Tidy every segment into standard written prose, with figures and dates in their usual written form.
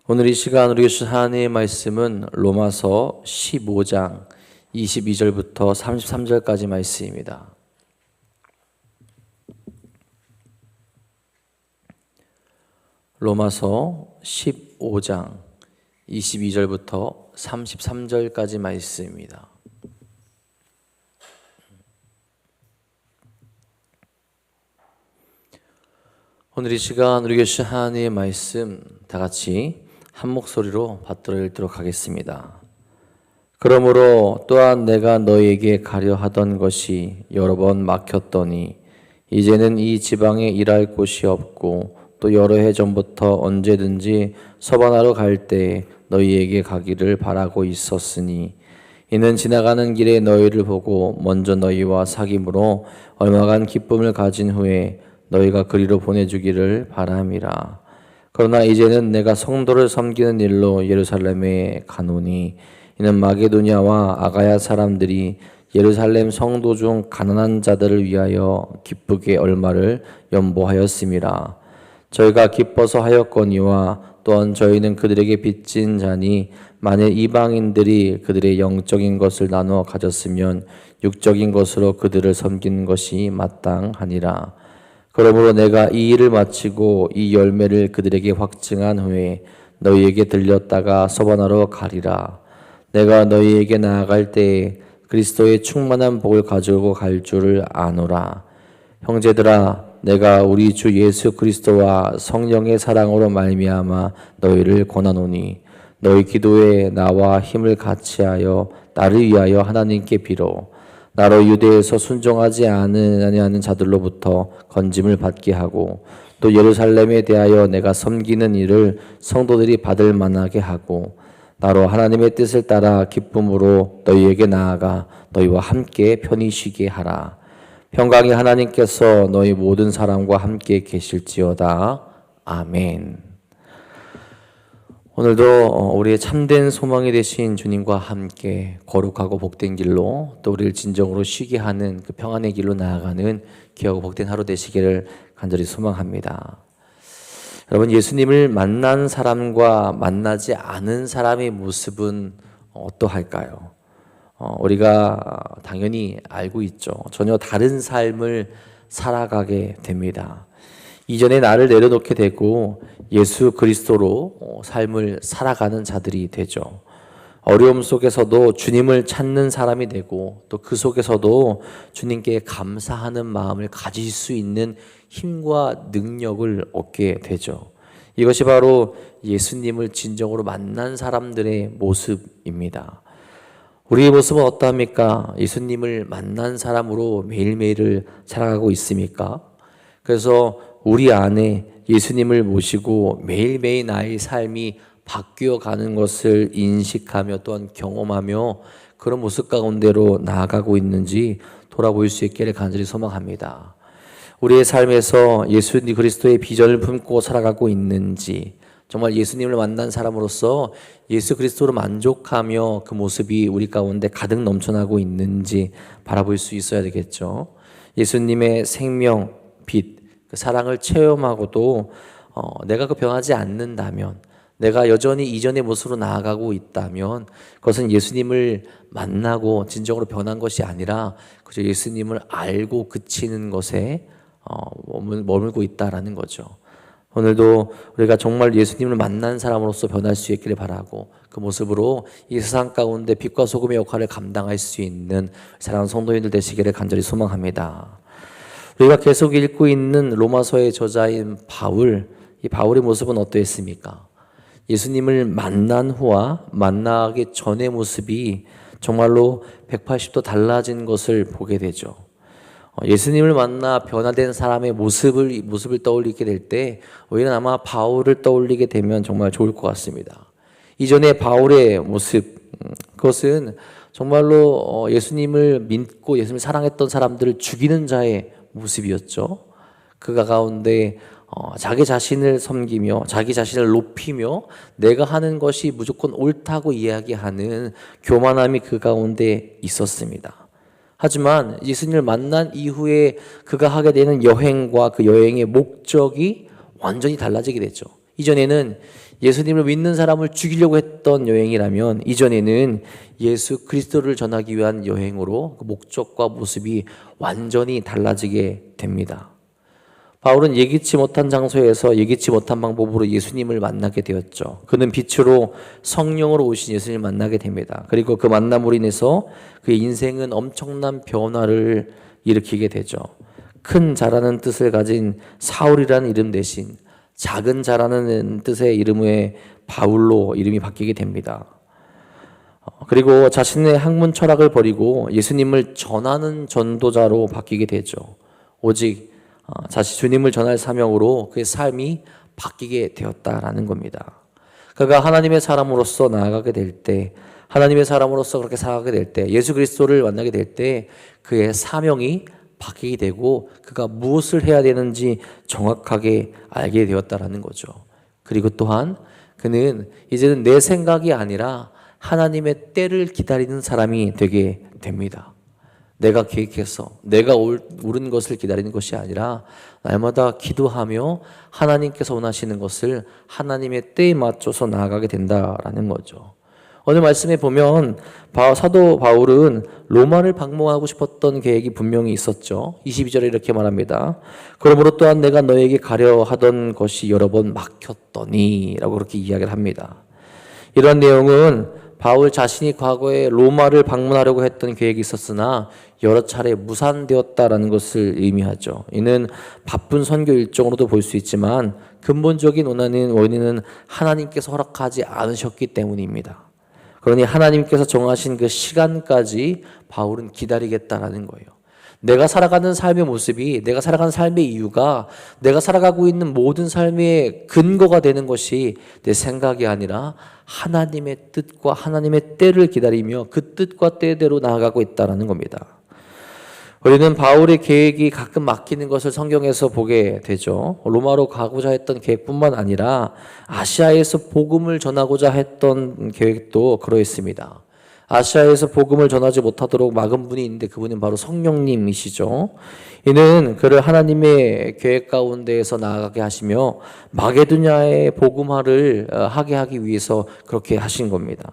오늘 이 시간 우리 주신 하나님의 말씀은 로마서 15장 22절부터 33절까지 말씀입니다. 로마서 15장 22절부터 33절까지 말씀입니다. 오늘 이 시간 우리 주신 하나님의 말씀 다 같이 한 목소리로 받들어 읽도록 하겠습니다. 그러므로 또한 내가 너희에게 가려 하던 것이 여러 번 막혔더니 이제는 이 지방에 일할 곳이 없고 또 여러 해 전부터 언제든지 서바나로 갈 때 너희에게 가기를 바라고 있었으니 이는 지나가는 길에 너희를 보고 먼저 너희와 사귐으로 얼마간 기쁨을 가진 후에 너희가 그리로 보내주기를 바람이라. 그러나 이제는 내가 성도를 섬기는 일로 예루살렘에 가노니 이는 마게도냐와 아가야 사람들이 예루살렘 성도 중 가난한 자들을 위하여 기쁘게 얼마를 연보하였음이라. 저희가 기뻐서 하였거니와 또한 저희는 그들에게 빚진 자니 만일 이방인들이 그들의 영적인 것을 나누어 가졌으면 육적인 것으로 그들을 섬기는 것이 마땅하니라. 그러므로 내가 이 일을 마치고 이 열매를 그들에게 확증한 후에 너희에게 들렸다가 서바나로 가리라. 내가 너희에게 나아갈 때에 그리스도의 충만한 복을 가지고 갈 줄을 아노라. 형제들아, 내가 우리 주 예수 그리스도와 성령의 사랑으로 말미암아 너희를 권하노니 너희 기도에 나와 힘을 같이하여 나를 위하여 하나님께 비로 나로 유대에서 순종하지 아니하는 자들로부터 건짐을 받게 하고 또 예루살렘에 대하여 내가 섬기는 일을 성도들이 받을 만하게 하고 나로 하나님의 뜻을 따라 기쁨으로 너희에게 나아가 너희와 함께 편히 쉬게 하라. 평강의 하나님께서 너희 모든 사람과 함께 계실지어다. 아멘. 오늘도 우리의 참된 소망이 되신 주님과 함께 거룩하고 복된 길로 또 우리를 진정으로 쉬게 하는 그 평안의 길로 나아가는 귀하고 복된 하루 되시기를 간절히 소망합니다. 여러분, 예수님을 만난 사람과 만나지 않은 사람의 모습은 어떠할까요? 우리가 당연히 알고 있죠. 전혀 다른 삶을 살아가게 됩니다. 이전에 나를 내려놓게 되고 예수 그리스도로 삶을 살아가는 자들이 되죠. 어려움 속에서도 주님을 찾는 사람이 되고 또 그 속에서도 주님께 감사하는 마음을 가질 수 있는 힘과 능력을 얻게 되죠. 이것이 바로 예수님을 진정으로 만난 사람들의 모습입니다. 우리의 모습은 어떠합니까? 예수님을 만난 사람으로 매일매일을 살아가고 있습니까? 그래서 우리 안에 예수님을 모시고 매일매일 나의 삶이 바뀌어 가는 것을 인식하며 또한 경험하며 그런 모습 가운데로 나아가고 있는지 돌아볼 수 있기를 간절히 소망합니다. 우리의 삶에서 예수 그리스도의 비전을 품고 살아가고 있는지, 정말 예수님을 만난 사람으로서 예수 그리스도로 만족하며 그 모습이 우리 가운데 가득 넘쳐나고 있는지 바라볼 수 있어야 되겠죠. 예수님의 생명, 빛, 그 사랑을 체험하고도 내가 그 변하지 않는다면, 내가 여전히 이전의 모습으로 나아가고 있다면 그것은 예수님을 만나고 진정으로 변한 것이 아니라 그저 예수님을 알고 그치는 것에 머물고 있다라는 거죠. 오늘도 우리가 정말 예수님을 만난 사람으로서 변할 수 있기를 바라고 그 모습으로 이 세상 가운데 빛과 소금의 역할을 감당할 수 있는 사랑하는 성도님들 되시기를 간절히 소망합니다. 우리가 계속 읽고 있는 로마서의 저자인 바울, 이 바울의 모습은 어떠했습니까? 예수님을 만난 후와 만나기 전의 모습이 정말로 180도 달라진 것을 보게 되죠. 예수님을 만나 변화된 사람의 모습을 떠올리게 될 때 오히려 아마 바울을 떠올리게 되면 정말 좋을 것 같습니다. 이전에 바울의 모습, 그것은 정말로 예수님을 믿고 예수님을 사랑했던 사람들을 죽이는 자의 모습이었죠. 그가 가운데 자기 자신을 섬기며 자기 자신을 높이며 내가 하는 것이 무조건 옳다고 이야기하는 교만함이 그 가운데 있었습니다. 하지만 예수님을 만난 이후에 그가 하게 되는 여행과 그 여행의 목적이 완전히 달라지게 됐죠. 이전에는 예수님을 믿는 사람을 죽이려고 했던 여행이라면 이전에는 예수 그리스도를 전하기 위한 여행으로 그 목적과 모습이 완전히 달라지게 됩니다. 바울은 예기치 못한 장소에서 예기치 못한 방법으로 예수님을 만나게 되었죠. 그는 빛으로 성령으로 오신 예수님을 만나게 됩니다. 그리고 그 만남으로 인해서 그의 인생은 엄청난 변화를 일으키게 되죠. 큰 자라는 뜻을 가진 사울이라는 이름 대신 작은 자라는 뜻의 이름의 바울로 이름이 바뀌게 됩니다. 그리고 자신의 학문 철학을 버리고 예수님을 전하는 전도자로 바뀌게 되죠. 오직 주님을 전할 사명으로 그의 삶이 바뀌게 되었다라는 겁니다. 그가 하나님의 사람으로서 나아가게 될 때, 하나님의 사람으로서 그렇게 살아가게 될 때, 예수 그리스도를 만나게 될 때 그의 사명이 바뀌게 되고 그가 무엇을 해야 되는지 정확하게 알게 되었다라는 거죠. 그리고 또한 그는 이제는 내 생각이 아니라 하나님의 때를 기다리는 사람이 되게 됩니다. 내가 계획해서 내가 옳은 것을 기다리는 것이 아니라 날마다 기도하며 하나님께서 원하시는 것을 하나님의 때에 맞춰서 나아가게 된다라는 거죠. 오늘 말씀에 보면 사도 바울은 로마를 방문하고 싶었던 계획이 분명히 있었죠. 22절에 이렇게 말합니다. 그러므로 또한 내가 너에게 가려 하던 것이 여러 번 막혔더니 라고 그렇게 이야기를 합니다. 이런 내용은 바울 자신이 과거에 로마를 방문하려고 했던 계획이 있었으나 여러 차례 무산되었다라는 것을 의미하죠. 이는 바쁜 선교 일정으로도 볼 수 있지만 근본적인 원인은 하나님께서 허락하지 않으셨기 때문입니다. 그러니 하나님께서 정하신 그 시간까지 바울은 기다리겠다라는 거예요. 내가 살아가는 삶의 모습이, 내가 살아가는 삶의 이유가 내가 살아가고 있는 모든 삶의 근거가 되는 것이 내 생각이 아니라 하나님의 뜻과 하나님의 때를 기다리며 그 뜻과 때대로 나아가고 있다는 겁니다. 우리는 바울의 계획이 가끔 막히는 것을 성경에서 보게 되죠. 로마로 가고자 했던 계획뿐만 아니라 아시아에서 복음을 전하고자 했던 계획도 그러했습니다. 아시아에서 복음을 전하지 못하도록 막은 분이 있는데 그분은 바로 성령님이시죠. 이는 그를 하나님의 계획 가운데에서 나아가게 하시며 마게도냐의 복음화를 하게 하기 위해서 그렇게 하신 겁니다.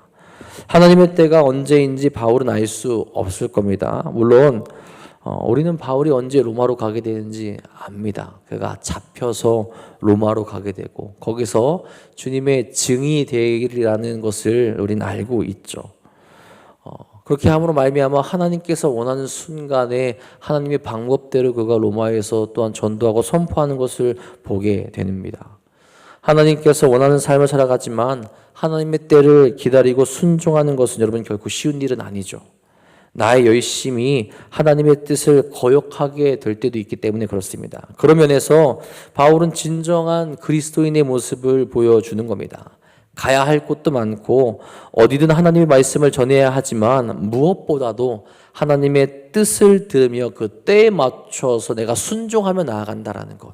하나님의 때가 언제인지 바울은 알 수 없을 겁니다. 물론 우리는 바울이 언제 로마로 가게 되는지 압니다. 그가 잡혀서 로마로 가게 되고 거기서 주님의 증인이 되리라는 것을 우리는 알고 있죠. 그렇게 함으로 말미암아 하나님께서 원하는 순간에 하나님의 방법대로 그가 로마에서 또한 전도하고 선포하는 것을 보게 됩니다. 하나님께서 원하는 삶을 살아가지만 하나님의 때를 기다리고 순종하는 것은 여러분 결코 쉬운 일은 아니죠. 나의 열심이 하나님의 뜻을 거역하게 될 때도 있기 때문에 그렇습니다. 그런 면에서 바울은 진정한 그리스도인의 모습을 보여주는 겁니다. 가야 할 곳도 많고 어디든 하나님의 말씀을 전해야 하지만 무엇보다도 하나님의 뜻을 들으며 그 때에 맞춰서 내가 순종하며 나아간다라는 것.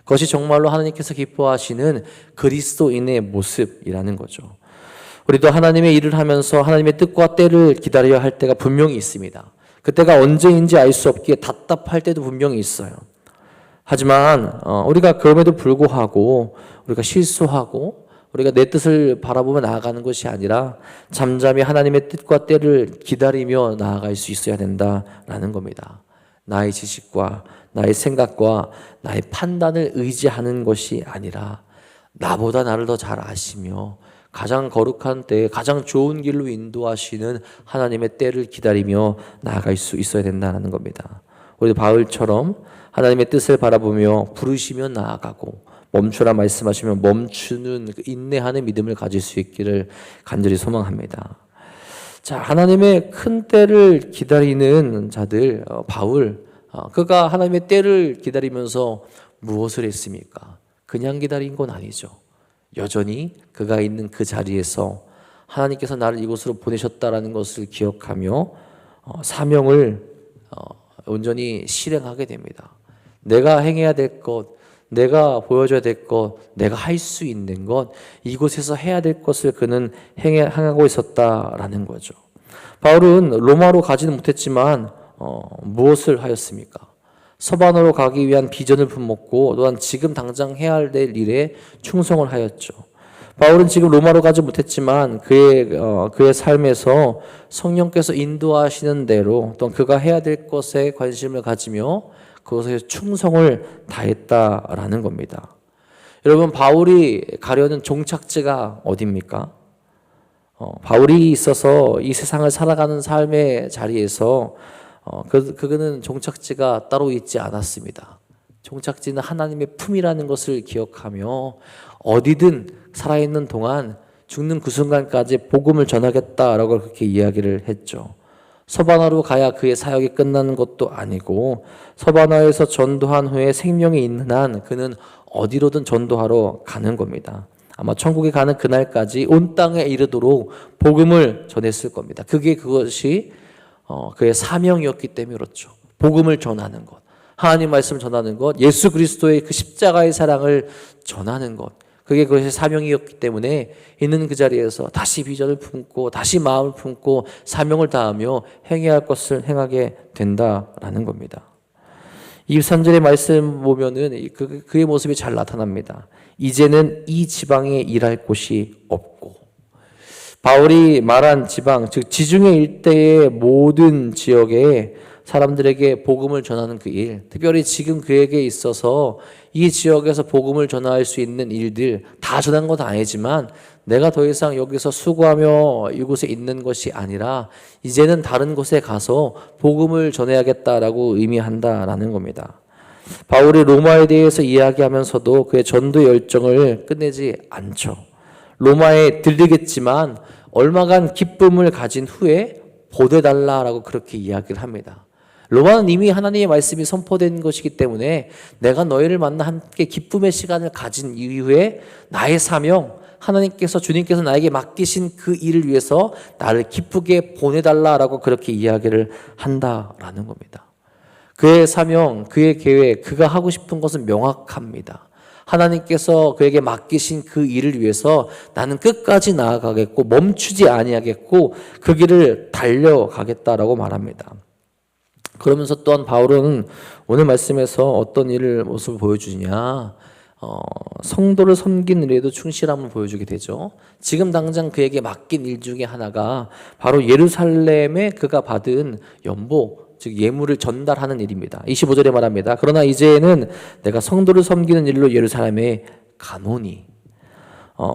그것이 정말로 하나님께서 기뻐하시는 그리스도인의 모습이라는 거죠. 우리도 하나님의 일을 하면서 하나님의 뜻과 때를 기다려야 할 때가 분명히 있습니다. 그때가 언제인지 알 수 없기에 답답할 때도 분명히 있어요. 하지만 우리가 그럼에도 불구하고 우리가 실수하고 우리가 내 뜻을 바라보며 나아가는 것이 아니라 잠잠히 하나님의 뜻과 때를 기다리며 나아갈 수 있어야 된다라는 겁니다. 나의 지식과 나의 생각과 나의 판단을 의지하는 것이 아니라 나보다 나를 더 잘 아시며 가장 거룩한 때에 가장 좋은 길로 인도하시는 하나님의 때를 기다리며 나아갈 수 있어야 된다는 겁니다. 우리도 바울처럼 하나님의 뜻을 바라보며 부르시며 나아가고 멈추라 말씀하시면 멈추는 인내하는 믿음을 가질 수 있기를 간절히 소망합니다. 자, 하나님의 큰 때를 기다리는 자들, 바울, 그가 하나님의 때를 기다리면서 무엇을 했습니까? 그냥 기다린 건 아니죠. 여전히 그가 있는 그 자리에서 하나님께서 나를 이곳으로 보내셨다라는 것을 기억하며 사명을 온전히 실행하게 됩니다. 내가 행해야 될 것, 내가 보여줘야 될 것, 내가 할 수 있는 것, 이곳에서 해야 될 것을 그는 행하고 있었다라는 거죠. 바울은 로마로 가지는 못했지만 무엇을 하였습니까? 서반으로 가기 위한 비전을 품었고 또한 지금 당장 해야 할 일에 충성을 하였죠. 바울은 지금 로마로 가지 못했지만 그의 삶에서 성령께서 인도하시는 대로 또한 그가 해야 될 것에 관심을 가지며 그것에 충성을 다했다라는 겁니다. 여러분, 바울이 가려는 종착지가 어디입니까? 바울이 있어서 이 세상을 살아가는 삶의 자리에서 그는 종착지가 따로 있지 않았습니다. 종착지는 하나님의 품이라는 것을 기억하며 어디든 살아있는 동안 죽는 그 순간까지 복음을 전하겠다라고 그렇게 이야기를 했죠. 서바나로 가야 그의 사역이 끝나는 것도 아니고 서바나에서 전도한 후에 생명이 있는 한 그는 어디로든 전도하러 가는 겁니다. 아마 천국에 가는 그날까지 온 땅에 이르도록 복음을 전했을 겁니다. 그것이 그의 사명이었기 때문에 그렇죠. 복음을 전하는 것, 하나님 말씀을 전하는 것, 예수 그리스도의 그 십자가의 사랑을 전하는 것, 그게 그것의 사명이었기 때문에 있는 그 자리에서 다시 비전을 품고 다시 마음을 품고 사명을 다하며 행해야 할 것을 행하게 된다라는 겁니다. 23절의 말씀 보면은 그의 모습이 잘 나타납니다. 이제는 이 지방에 일할 곳이 없고, 바울이 말한 지방, 즉 지중해 일대의 모든 지역에 사람들에게 복음을 전하는 그 일, 특별히 지금 그에게 있어서 이 지역에서 복음을 전할 수 있는 일들 다 전한 건 아니지만 내가 더 이상 여기서 수고하며 이곳에 있는 것이 아니라 이제는 다른 곳에 가서 복음을 전해야겠다라고 의미한다라는 겁니다. 바울이 로마에 대해서 이야기하면서도 그의 전도 열정을 끝내지 않죠. 로마에 들리겠지만 얼마간 기쁨을 가진 후에 보내달라라고 그렇게 이야기를 합니다. 로마는 이미 하나님의 말씀이 선포된 것이기 때문에 내가 너희를 만나 함께 기쁨의 시간을 가진 이후에 나의 사명, 하나님께서 주님께서 나에게 맡기신 그 일을 위해서 나를 기쁘게 보내달라라고 그렇게 이야기를 한다라는 겁니다. 그의 사명, 그의 계획, 그가 하고 싶은 것은 명확합니다. 하나님께서 그에게 맡기신 그 일을 위해서 나는 끝까지 나아가겠고 멈추지 아니하겠고 그 길을 달려가겠다라고 말합니다. 그러면서 또한 바울은 오늘 말씀에서 어떤 모습을 보여주냐, 성도를 섬기는 일에도 충실함을 보여주게 되죠. 지금 당장 그에게 맡긴 일 중에 하나가 바로 예루살렘에 그가 받은 연보, 즉 예물을 전달하는 일입니다. 25절에 말합니다. 그러나 이제는 내가 성도를 섬기는 일로 예루살렘에 가노니.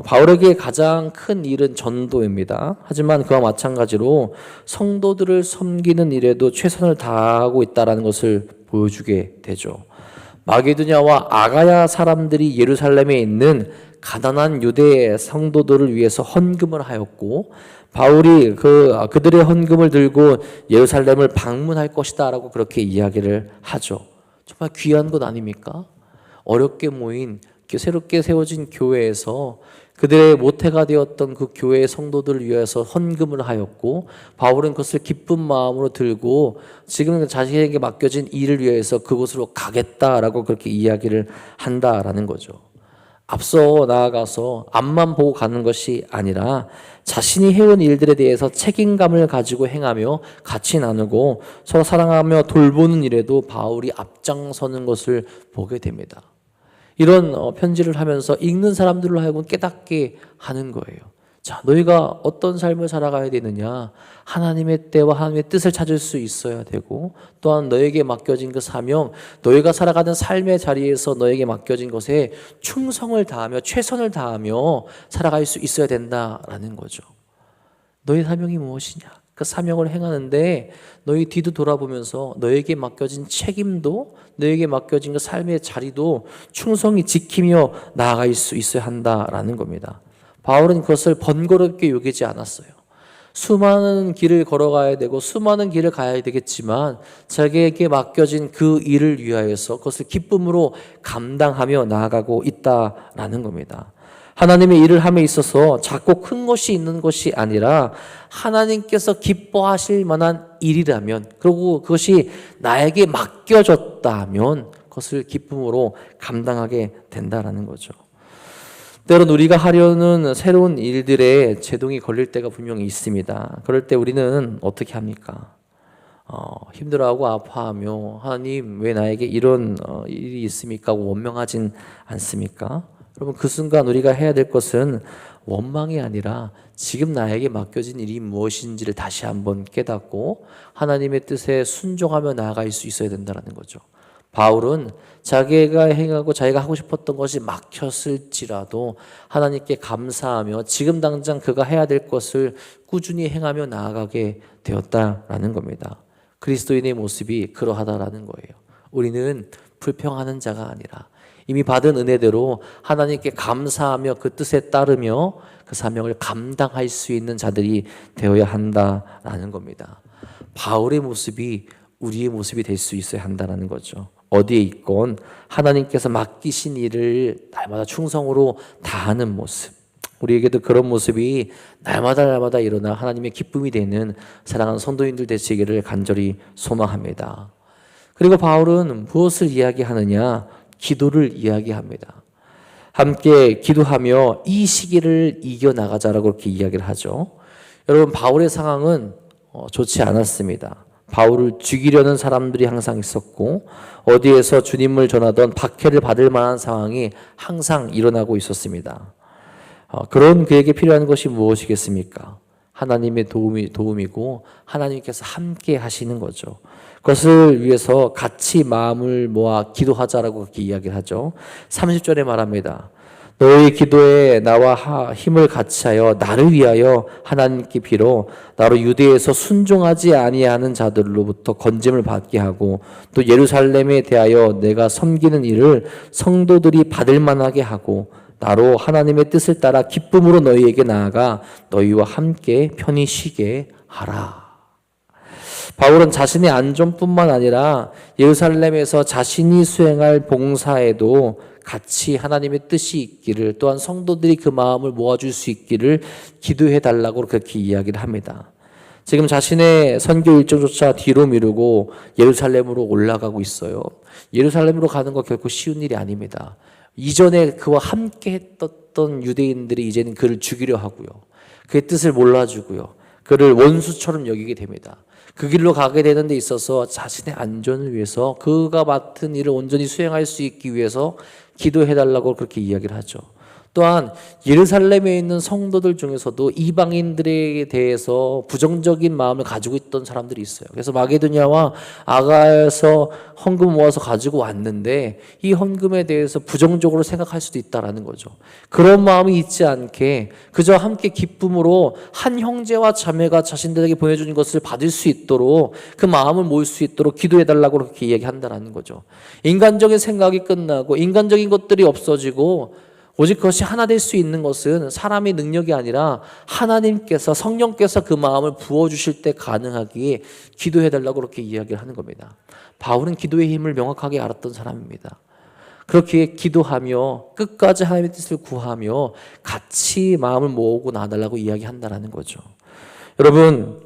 바울에게 가장 큰 일은 전도입니다. 하지만 그와 마찬가지로 성도들을 섬기는 일에도 최선을 다하고 있다는 것을 보여주게 되죠. 마게도냐와 아가야 사람들이 예루살렘에 있는 가난한 유대 성도들을 위해서 헌금을 하였고 바울이 그들의 헌금을 들고 예루살렘을 방문할 것이다라고 그렇게 이야기를 하죠. 정말 귀한 것 아닙니까? 어렵게 모인 새롭게 세워진 교회에서 그들의 모태가 되었던 그 교회의 성도들을 위해서 헌금을 하였고 바울은 그것을 기쁜 마음으로 들고 지금 자신에게 맡겨진 일을 위해서 그곳으로 가겠다라고 그렇게 이야기를 한다라는 거죠. 앞서 나아가서 앞만 보고 가는 것이 아니라 자신이 해온 일들에 대해서 책임감을 가지고 행하며 같이 나누고 서로 사랑하며 돌보는 일에도 바울이 앞장서는 것을 보게 됩니다. 이런 편지를 하면서 읽는 사람들로 하여금 깨닫게 하는 거예요. 자, 너희가 어떤 삶을 살아가야 되느냐? 하나님의 때와 하나님의 뜻을 찾을 수 있어야 되고 또한 너에게 맡겨진 그 사명, 너희가 살아가는 삶의 자리에서 너에게 맡겨진 것에 충성을 다하며 최선을 다하며 살아갈 수 있어야 된다라는 거죠. 너희 사명이 무엇이냐? 그 사명을 행하는데 너희 뒤도 돌아보면서 너에게 맡겨진 책임도 너에게 맡겨진 그 삶의 자리도 충성히 지키며 나아갈 수 있어야 한다라는 겁니다. 바울은 그것을 번거롭게 여기지 않았어요. 수많은 길을 걸어가야 되고 수많은 길을 가야 되겠지만 자기에게 맡겨진 그 일을 위하여서 그것을 기쁨으로 감당하며 나아가고 있다라는 겁니다. 하나님의 일을 함에 있어서 작고 큰 것이 있는 것이 아니라 하나님께서 기뻐하실 만한 일이라면 그리고 그것이 나에게 맡겨졌다면 그것을 기쁨으로 감당하게 된다라는 거죠. 때론 우리가 하려는 새로운 일들에 제동이 걸릴 때가 분명히 있습니다. 그럴 때 우리는 어떻게 합니까? 힘들어하고 아파하며 하나님 왜 나에게 이런 일이 있습니까? 하고 원망하진 않습니까? 여러분 그 순간 우리가 해야 될 것은 원망이 아니라 지금 나에게 맡겨진 일이 무엇인지를 다시 한번 깨닫고 하나님의 뜻에 순종하며 나아갈 수 있어야 된다는 거죠. 바울은 자기가 행하고 자기가 하고 싶었던 것이 막혔을지라도 하나님께 감사하며 지금 당장 그가 해야 될 것을 꾸준히 행하며 나아가게 되었다라는 겁니다. 그리스도인의 모습이 그러하다라는 거예요. 우리는 불평하는 자가 아니라 이미 받은 은혜대로 하나님께 감사하며 그 뜻에 따르며 그 사명을 감당할 수 있는 자들이 되어야 한다라는 겁니다. 바울의 모습이 우리의 모습이 될 수 있어야 한다는 거죠. 어디에 있건 하나님께서 맡기신 일을 날마다 충성으로 다하는 모습, 우리에게도 그런 모습이 날마다 일어나 하나님의 기쁨이 되는 사랑하는 성도인들 되시기를 간절히 소망합니다. 그리고 바울은 무엇을 이야기하느냐? 기도를 이야기합니다. 함께 기도하며 이 시기를 이겨나가자라고 그렇게 이야기를 하죠. 여러분 바울의 상황은 좋지 않았습니다. 바울을 죽이려는 사람들이 항상 있었고 어디에서 주님을 전하던 박해를 받을 만한 상황이 항상 일어나고 있었습니다. 그런 그에게 필요한 것이 무엇이겠습니까? 하나님의 도움이고 하나님께서 함께 하시는 거죠. 그것을 위해서 같이 마음을 모아 기도하자라고 그렇게 이야기를 하죠. 30절에 말합니다. 너희 기도에 나와 힘을 같이하여 나를 위하여 하나님께 빌어 나로 유대에서 순종하지 아니하는 자들로부터 건짐을 받게 하고 또 예루살렘에 대하여 내가 섬기는 일을 성도들이 받을 만하게 하고 나로 하나님의 뜻을 따라 기쁨으로 너희에게 나아가 너희와 함께 편히 쉬게 하라. 바울은 자신의 안전뿐만 아니라 예루살렘에서 자신이 수행할 봉사에도 같이 하나님의 뜻이 있기를, 또한 성도들이 그 마음을 모아줄 수 있기를 기도해 달라고 그렇게 이야기를 합니다. 지금 자신의 선교 일정조차 뒤로 미루고 예루살렘으로 올라가고 있어요. 예루살렘으로 가는 거 결코 쉬운 일이 아닙니다. 이전에 그와 함께 했던 유대인들이 이제는 그를 죽이려 하고요. 그의 뜻을 몰라주고요. 그를 원수처럼 여기게 됩니다. 그 길로 가게 되는 데 있어서 자신의 안전을 위해서 그가 맡은 일을 온전히 수행할 수 있기 위해서 기도해달라고 그렇게 이야기를 하죠. 또한 예루살렘에 있는 성도들 중에서도 이방인들에 대해서 부정적인 마음을 가지고 있던 사람들이 있어요. 그래서 마게도냐와 아가야에서 헌금 모아서 가지고 왔는데 이 헌금에 대해서 부정적으로 생각할 수도 있다라는 거죠. 그런 마음이 있지 않게 그저 함께 기쁨으로 한 형제와 자매가 자신들에게 보내주는 것을 받을 수 있도록 그 마음을 모을 수 있도록 기도해달라고 그렇게 이야기한다라는 거죠. 인간적인 생각이 끝나고 인간적인 것들이 없어지고 오직 그것이 하나 될 수 있는 것은 사람의 능력이 아니라 하나님께서 성령께서 그 마음을 부어주실 때 가능하기에 기도해달라고 그렇게 이야기를 하는 겁니다. 바울은 기도의 힘을 명확하게 알았던 사람입니다. 그렇게 기도하며 끝까지 하나님의 뜻을 구하며 같이 마음을 모으고 나달라고 이야기한다는 거죠. 여러분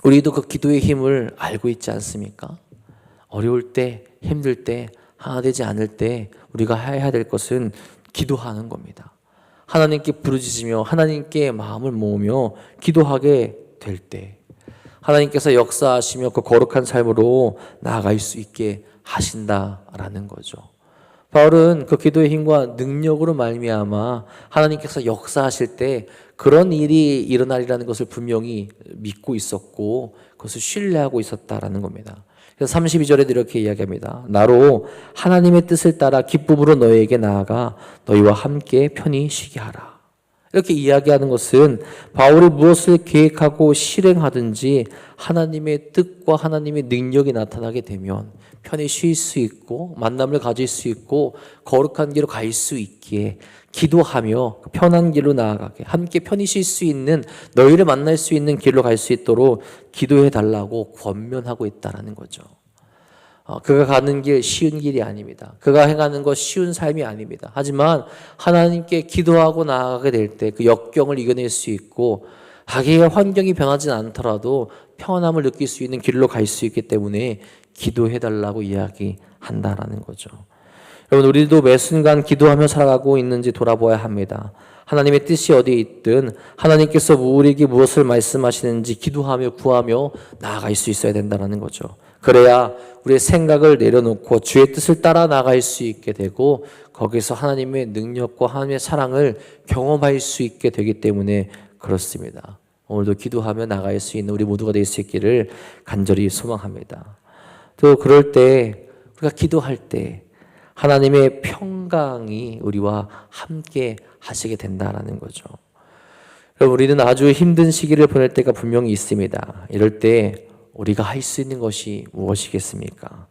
우리도 그 기도의 힘을 알고 있지 않습니까? 어려울 때, 힘들 때, 하나 되지 않을 때 우리가 해야 될 것은 기도하는 겁니다. 하나님께 부르짖으며 하나님께 마음을 모으며 기도하게 될 때 하나님께서 역사하시며 그 거룩한 삶으로 나아갈 수 있게 하신다라는 거죠. 바울은 그 기도의 힘과 능력으로 말미암아 하나님께서 역사하실 때 그런 일이 일어나리라는 것을 분명히 믿고 있었고 그것을 신뢰하고 있었다라는 겁니다. 그래서 32절에도 이렇게 이야기합니다. 나로 하나님의 뜻을 따라 기쁨으로 너희에게 나아가 너희와 함께 편히 쉬게 하라. 이렇게 이야기하는 것은 바울이 무엇을 계획하고 실행하든지 하나님의 뜻과 하나님의 능력이 나타나게 되면 편히 쉴 수 있고 만남을 가질 수 있고 거룩한 길로 갈 수 있기에 기도하며 편한 길로 나아가게 함께 편히 쉴 수 있는 너희를 만날 수 있는 길로 갈 수 있도록 기도해 달라고 권면하고 있다는 거죠. 그가 가는 길 쉬운 길이 아닙니다. 그가 행하는 것 쉬운 삶이 아닙니다. 하지만 하나님께 기도하고 나아가게 될 때 그 역경을 이겨낼 수 있고 자기의 환경이 변하진 않더라도 평안함을 느낄 수 있는 길로 갈 수 있기 때문에 기도해 달라고 이야기한다라는 거죠. 여러분 우리도 매 순간 기도하며 살아가고 있는지 돌아보아야 합니다. 하나님의 뜻이 어디에 있든 하나님께서 우리에게 무엇을 말씀하시는지 기도하며 구하며 나아갈 수 있어야 된다는 거죠. 그래야 우리의 생각을 내려놓고 주의 뜻을 따라 나갈 수 있게 되고 거기서 하나님의 능력과 하나님의 사랑을 경험할 수 있게 되기 때문에 그렇습니다. 오늘도 기도하며 나갈 수 있는 우리 모두가 될 수 있기를 간절히 소망합니다. 또 그럴 때 우리가 기도할 때 하나님의 평강이 우리와 함께 하시게 된다라는 거죠. 여러분, 우리는 아주 힘든 시기를 보낼 때가 분명히 있습니다. 이럴 때 우리가 할 수 있는 것이 무엇이겠습니까?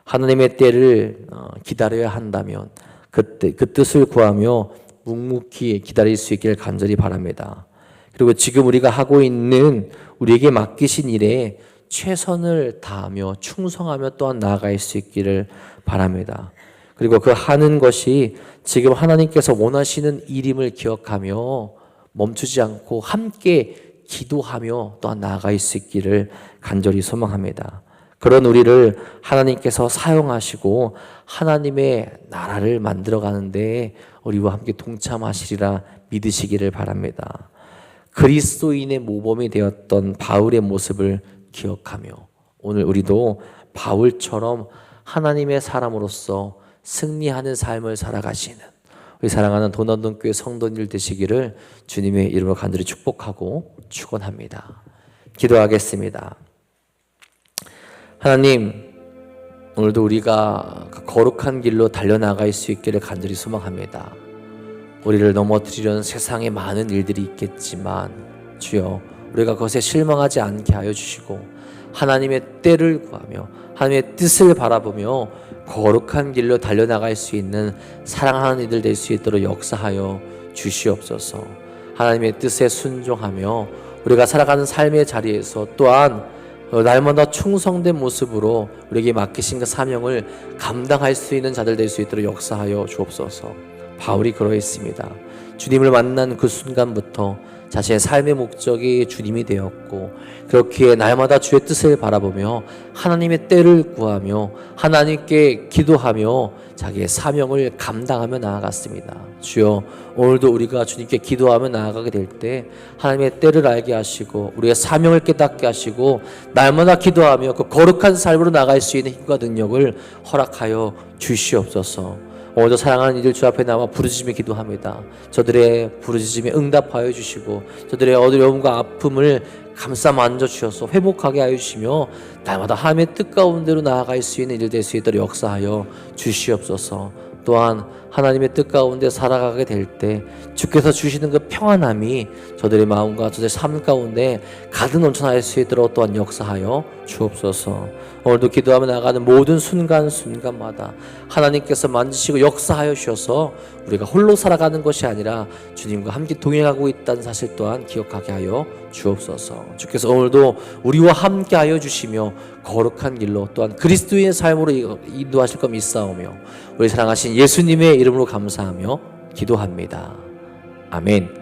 하나님의 때를 기다려야 한다면 그때 그 뜻을 구하며 묵묵히 기다릴 수 있기를 간절히 바랍니다. 그리고 지금 우리가 하고 있는 우리에게 맡기신 일에 최선을 다하며 충성하며 또한 나아갈 수 있기를 바랍니다. 그리고 그 하는 것이 지금 하나님께서 원하시는 일임을 기억하며 멈추지 않고 함께 기도하며 또한 나아갈 수 있기를 간절히 소망합니다. 그런 우리를 하나님께서 사용하시고 하나님의 나라를 만들어가는 데 우리와 함께 동참하시리라 믿으시기를 바랍니다. 그리스도인의 모범이 되었던 바울의 모습을 기억하며 오늘 우리도 바울처럼 하나님의 사람으로서 승리하는 삶을 살아가시는 우리 사랑하는 도난동교회 성도님들 되시기를 주님의 이름으로 간절히 축복하고 축원합니다. 기도하겠습니다. 하나님, 오늘도 우리가 거룩한 길로 달려나갈 수 있기를 간절히 소망합니다. 우리를 넘어뜨리려는 세상에 많은 일들이 있겠지만 주여, 우리가 그것에 실망하지 않게 하여 주시고 하나님의 때를 구하며 하나님의 뜻을 바라보며 거룩한 길로 달려나갈 수 있는 사랑하는 이들 될 수 있도록 역사하여 주시옵소서. 하나님의 뜻에 순종하며 우리가 살아가는 삶의 자리에서 또한 날마다 충성된 모습으로 우리에게 맡기신 그 사명을 감당할 수 있는 자들 될 수 있도록 역사하여 주옵소서. 바울이 그러했습니다. 주님을 만난 그 순간부터 자신의 삶의 목적이 주님이 되었고 그렇기에 날마다 주의 뜻을 바라보며 하나님의 때를 구하며 하나님께 기도하며 자기의 사명을 감당하며 나아갔습니다. 주여, 오늘도 우리가 주님께 기도하며 나아가게 될 때 하나님의 때를 알게 하시고 우리의 사명을 깨닫게 하시고 날마다 기도하며 그 거룩한 삶으로 나갈 수 있는 힘과 능력을 허락하여 주시옵소서. 오늘도 사랑하는 이들 주 앞에 나와 부르짖으며 기도합니다. 저들의 부르짖음에 응답하여 주시고 저들의 어려움과 아픔을 감싸 만져 주셔서 회복하게 하여 주시며 날마다 하나님의 뜻 가운데로 나아갈 수 있는 일 될 수 있도록 역사하여 주시옵소서. 또한 하나님의 뜻 가운데 살아가게 될 때 주께서 주시는 그 평안함이 저들의 마음과 저들의 삶 가운데 가득 넘쳐날 수 있도록 또한 역사하여 주옵소서. 오늘도 기도하며 나가는 모든 순간순간마다 하나님께서 만지시고 역사하여 주셔서 우리가 홀로 살아가는 것이 아니라 주님과 함께 동행하고 있다는 사실 또한 기억하게 하여 주옵소서. 주께서 오늘도 우리와 함께 하여 주시며 거룩한 길로 또한 그리스도의 삶으로 인도하실 것 믿사오며 우리 사랑하신 예수님의 이름으로 감사하며 기도합니다. 아멘.